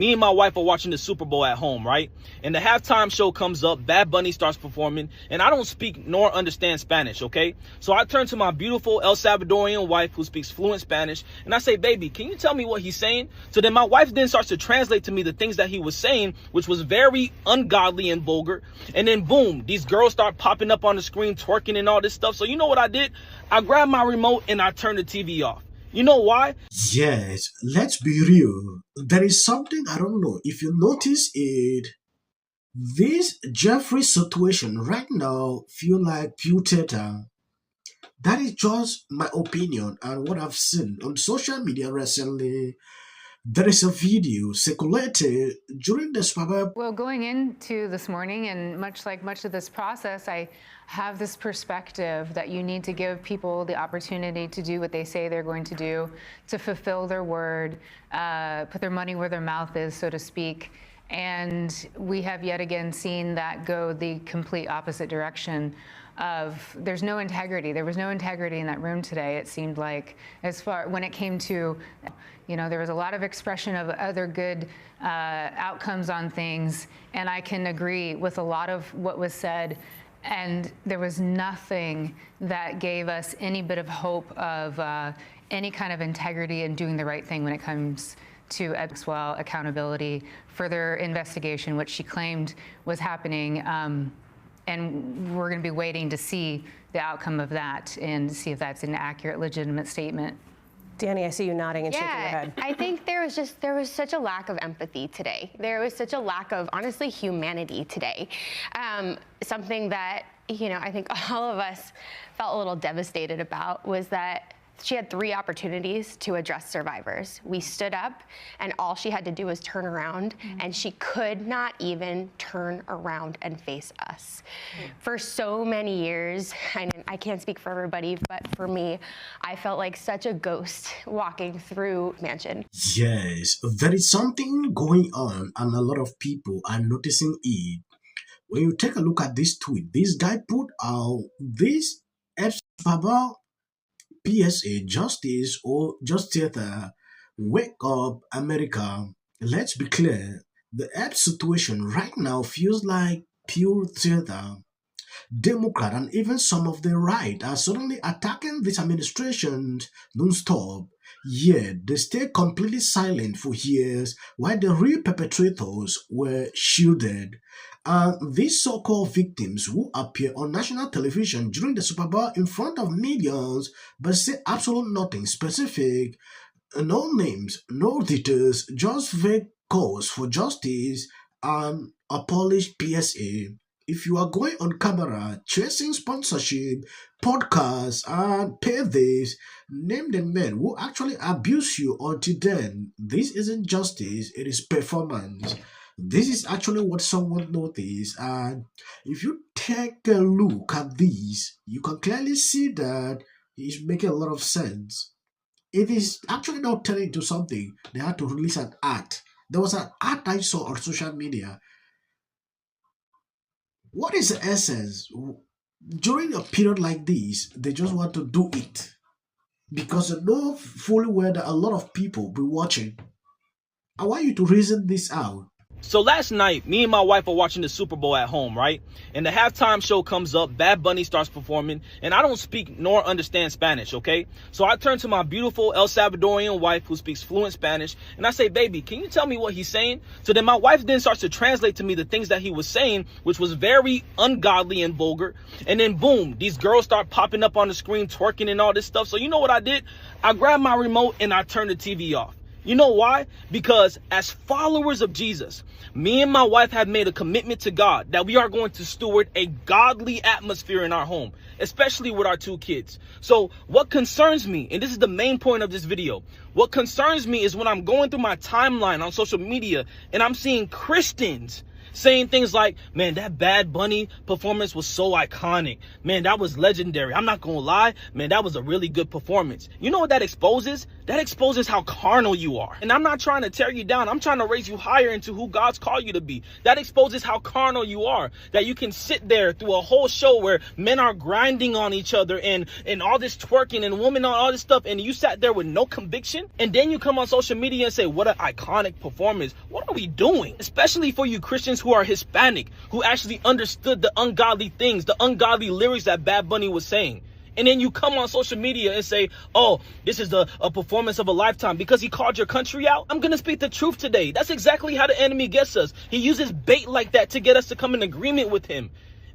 Me and my wife are watching the Super Bowl at home, right? And the halftime show comes up, Bad Bunny starts performing, and I don't speak nor understand Spanish, okay? So I turn to my beautiful El Salvadorian wife who speaks fluent Spanish, and I say, baby, can you tell me what he's saying? So then my wife then starts to translate to me the things that he was saying, which was very ungodly and vulgar. And then boom, these girls start popping up on the screen, twerking and all this stuff. So you know what I did? I grabbed my remote and I turned the TV off. You know why? Yes, let's be real. There is something I don't know if you notice it. This Jeffrey situation right now feel like pure theater. That is just my opinion and what I've seen on social media recently. There is a video circulated during the Superbowl. Well, going into this morning, and much like much of this process, I have this perspective that you need to give people the opportunity to do what they say they're going to do, to fulfill their word, put their money where their mouth is, so to speak. And we have yet again seen that go the complete opposite direction of there's no integrity. There was no integrity in that room today, it seemed like, as far when it came to, you know, there was a lot of expression of other good outcomes on things, and I can agree with a lot of what was said, and there was nothing that gave us any bit of hope of any kind of integrity and doing the right thing when it comes to as well accountability, further investigation, which she claimed was happening. And we're going to be waiting to see the outcome of that and see if that's an accurate, legitimate statement. Danny, I see you nodding and shaking your head. I think there was such a lack of empathy today. There was such a lack of, honestly, humanity today. Something that, you know, I think all of us felt a little devastated about was that she had 3 opportunities to address survivors. We stood up, and all she had to do was turn around, and she could not even turn around and face us. For so many years, and I can't speak for everybody, but for me, I felt like such a ghost walking through Mansion. Yes, there is something going on, and a lot of people are noticing it. When you take a look at this tweet, this guy put out this Superbowl PSA, justice or just theater, wake up America. Let's be clear, the app situation right now feels like pure theater. Democrat and even some of the right are suddenly attacking this administration non-stop, yet they stay completely silent for years while the real perpetrators were shielded. And these so-called victims who appear on national television during the Super Bowl in front of millions but say absolutely nothing specific, no names, no details, just vague calls for justice and a polished PSA. If you are going on camera, chasing sponsorship, podcasts, and pay this, name the men who actually abuse you until then. This isn't justice, it is performance. This is actually what someone noticed, and if you take a look at these, you can clearly see that it's making a lot of sense. It is actually not turning into something. They had to release an art. There was an art I saw on social media. What is the essence? During a period like this, they just want to do it because they know fully well that a lot of people will be watching. I want you to reason this out. So last night, me and my wife are watching the Super Bowl at home, right? And the halftime show comes up, Bad Bunny starts performing, and I don't speak nor understand Spanish, okay? So I turn to my beautiful El Salvadorian wife who speaks fluent Spanish, and I say, baby, can you tell me what he's saying? So then my wife then starts to translate to me the things that he was saying, which was very ungodly and vulgar. And then boom, these girls start popping up on the screen, twerking and all this stuff. So you know what I did? I grabbed my remote and I turned the TV off. You know why? Because as followers of Jesus, me and my wife have made a commitment to God that we are going to steward a godly atmosphere in our home, especially with our 2 kids. So what concerns me, and this is the main point of this video, what concerns me is when I'm going through my timeline on social media and I'm seeing Christians saying things like, man, that Bad Bunny performance was so iconic. Man, that was legendary. I'm not gonna lie, man, that was a really good performance. You know what that exposes? That exposes how carnal you are. And I'm not trying to tear you down. I'm trying to raise you higher into who God's called you to be. That exposes how carnal you are. That you can sit there through a whole show where men are grinding on each other and all this twerking and women on all this stuff, and you sat there with no conviction. And then you come on social media and say, what an iconic performance. What are we doing? Especially for you Christians who are Hispanic, who actually understood the ungodly things, the ungodly lyrics that Bad Bunny was saying. And then you come on social media and say, oh, this is a performance of a lifetime because he called your country out. I'm going to speak the truth today. That's exactly how the enemy gets us. He uses bait like that to get us to come in agreement with him.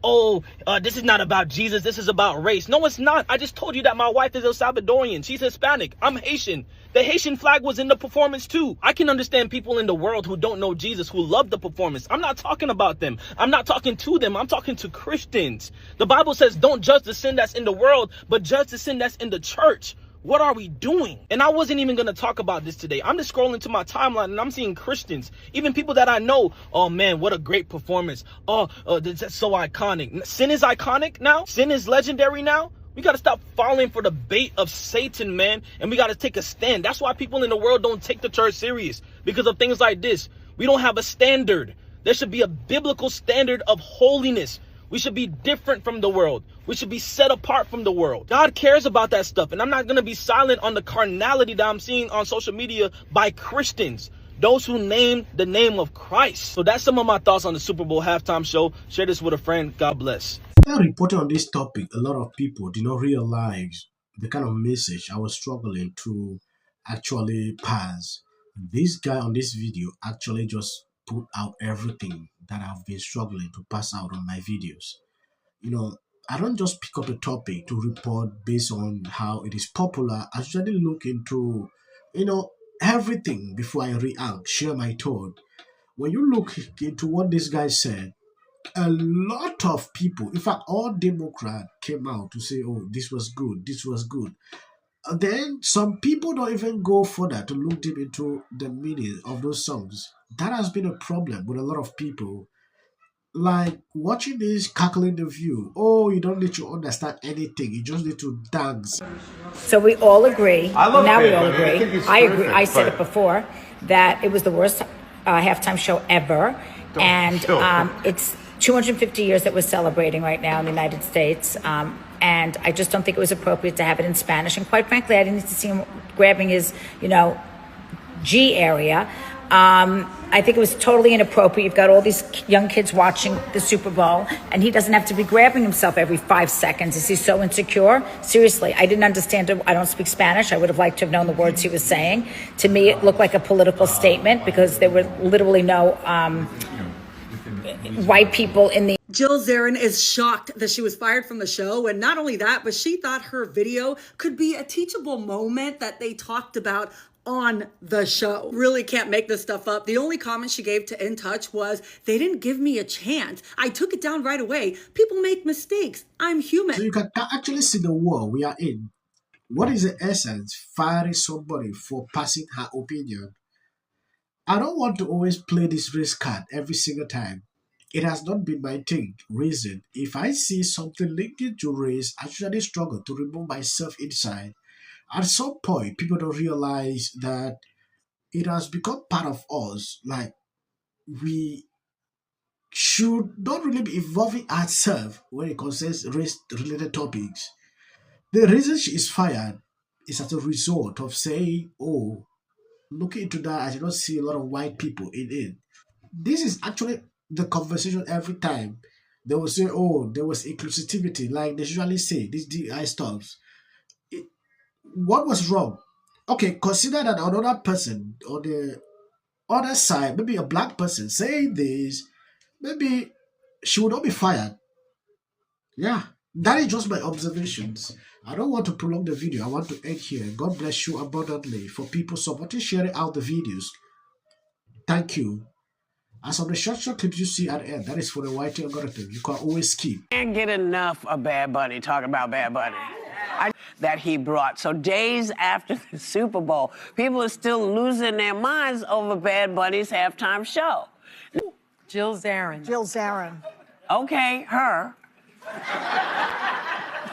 Oh, this is not about Jesus. This is about race. No, it's not. I just told you that my wife is El Salvadorian. She's Hispanic. I'm Haitian. The Haitian flag was in the performance too. I can understand people in the world who don't know Jesus, who love the performance. I'm not talking about them. I'm not talking to them. I'm talking to Christians. The Bible says don't judge the sin that's in the world, but judge the sin that's in the church. What are we doing? And I wasn't even going to talk about this today. I'm just scrolling to my timeline and I'm seeing Christians, even people that I know. Oh man, what a great performance. Oh, that's so iconic. Sin is iconic now. Sin is legendary now. We got to stop falling for the bait of Satan, man. And we got to take a stand. That's why people in the world don't take the church serious, because of things like this. We don't have a standard. There should be a biblical standard of holiness. We should be different from the world. We should be set apart from the world. God cares about that stuff. And I'm not going to be silent on the carnality that I'm seeing on social media by Christians, those who name the name of Christ. So that's some of my thoughts on the Super Bowl halftime show. Share this with a friend. God bless. While reporting on this topic, a lot of people did not realize the kind of message I was struggling to actually pass. This guy on this video actually just put out everything that I've been struggling to pass out on my videos. I don't just pick up a topic to report based on how it is popular. I usually look into, everything before I react, share my thought. When you look into what this guy said, a lot of people, in fact, all Democrats came out to say, oh, this was good, this was good. And then some people don't even go further to look deep into the meaning of those songs. That has been a problem with a lot of people. Like watching this, calculating the view. Oh, you don't need to understand anything. You just need to dance. So we all agree. I love now Bad we all Bunny. I agree. think it's I agree. terrific, I said but- it before that it was the worst halftime show ever, and it's 250 years that we're celebrating right now in the United States. And I just don't think it was appropriate to have it in Spanish. And quite frankly, I didn't need to see him grabbing his, G area. I think it was totally inappropriate. You've got all these young kids watching the Super Bowl, and he doesn't have to be grabbing himself every 5 seconds. Is he so insecure? Seriously, I didn't understand it. I don't speak Spanish. I would have liked to have known the words he was saying. To me, it looked like a political statement because there were literally no white people in the... Jill Zarin is shocked that she was fired from the show. And not only that, but she thought her video could be a teachable moment that they talked about on the show. Really can't make this stuff up. The only comment she gave to In Touch was, they didn't give me a chance. I took it down right away. People make mistakes. I'm human. So you can actually see the world we are in. What is the essence? Firing somebody for passing her opinion. I don't want to always play this race card every single time. It has not been my thing. Reason, if I see something linking to race, I usually struggle to remove myself inside. At some point, people don't realize that it has become part of us. Like, we should not really be involving ourselves when it concerns race-related topics. The reason she is fired is as a result of saying, oh, looking into that, I do not see a lot of white people in it. This is actually the conversation every time. They will say, oh, there was inclusivity, like they usually say, these DI stuffs. What was wrong? Okay, consider that another person on the other side, maybe a black person saying this, maybe she would not be fired. Yeah, that is just my observations. I don't want to prolong the video. I want to end here. God bless you abundantly for people supporting, sharing out the videos. Thank you. As of the short clips you see at the end, that is for the white algorithm. You can always skip. Can't get enough of Bad Bunny, talking about Bad Bunny. That he brought. So days after the Super Bowl, people are still losing their minds over Bad Bunny's halftime show. Jill Zarin. Jill Zarin. Okay, her.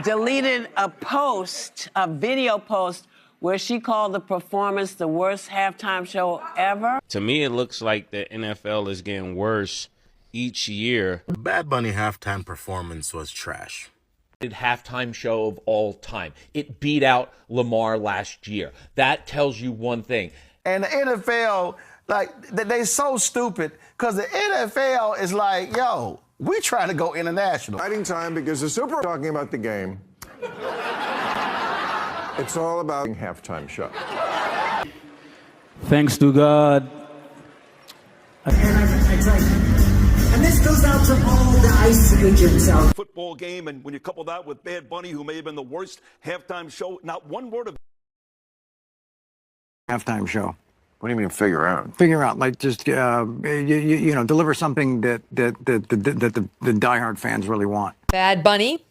Deleted a post, a video post, where she called the performance the worst halftime show ever? To me, it looks like the NFL is getting worse each year. Bad Bunny halftime performance was trash. Halftime show of all time. It beat out Lamar last year. That tells you one thing. And the NFL, like, they so stupid because the NFL is like, yo, we trying to go international. Exciting time because the Super Bowl talking about the game. It's all about halftime show. Thanks to God. And this goes out to all the ICE agents out. Football game, and when you couple that with Bad Bunny, who may have been the worst halftime show, not one word of halftime show. What do you mean figure out? Figure out, like, just you know, deliver something that the diehard fans really want. Bad Bunny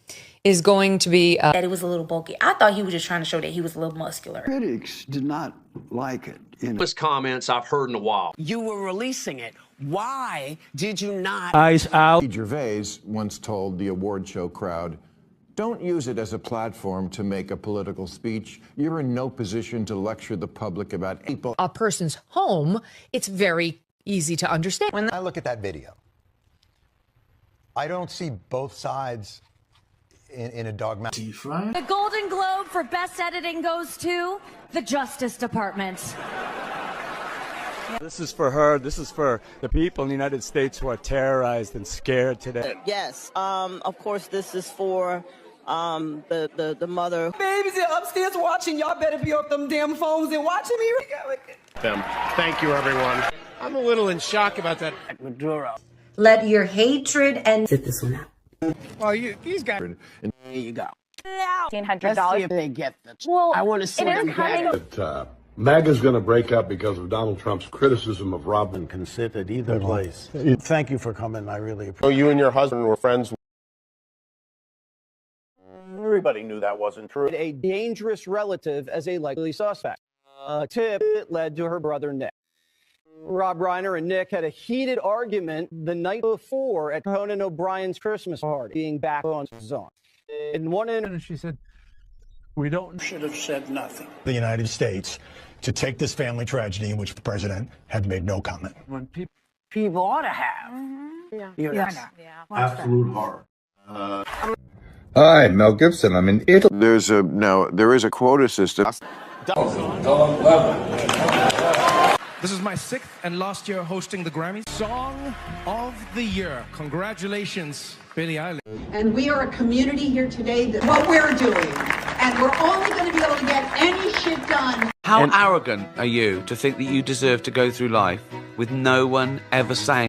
is going to be that it was a little bulky. I thought he was just trying to show that he was a little muscular. Critics did not like it. Best comments I've heard in a while. You were releasing it. Why did you not? Eyes out. Gervais once told the award show crowd, don't use it as a platform to make a political speech. You're in no position to lecture the public about people. a person's home. It's very easy to understand. When I look at that video, I don't see both sides in a dogmatic. The Golden Globe for Best Editing goes to the Justice Department. This is for her. This is for the people in the United States who are terrorized and scared today. Yes. Of course, this is for the mother. Babies are upstairs watching. Y'all better be off them damn phones and watching me. Thank you, everyone. I'm a little in shock about that. Maduro. Let your hatred and sit this one out. Well, he's got. Here you go. $1,500. Let's see if they get this. Well, I want to see them get it. MAGA's going to break up because of Donald Trump's criticism of Robin. Can sit at either place. Thank you for coming. I really appreciate it. So you and your husband were friends? Everybody knew that wasn't true. A dangerous relative as a likely suspect. A tip that led to her brother Nick. Rob Reiner and Nick had a heated argument the night before at Conan O'Brien's Christmas party, being back on his own. In one interview, she said, We should have said nothing. The United States to take this family tragedy in which the president had made no comment. When people ought to have. Absolute horror. Hi, Mel Gibson. I'm in Italy. There is a quota system. This is my 6th and last year hosting the Grammys. Song of the Year. Congratulations, Billie Eilish. And we are a community here today that what we're doing. And we're only going to be able to get any shit done. How arrogant are you to think that you deserve to go through life with no one ever saying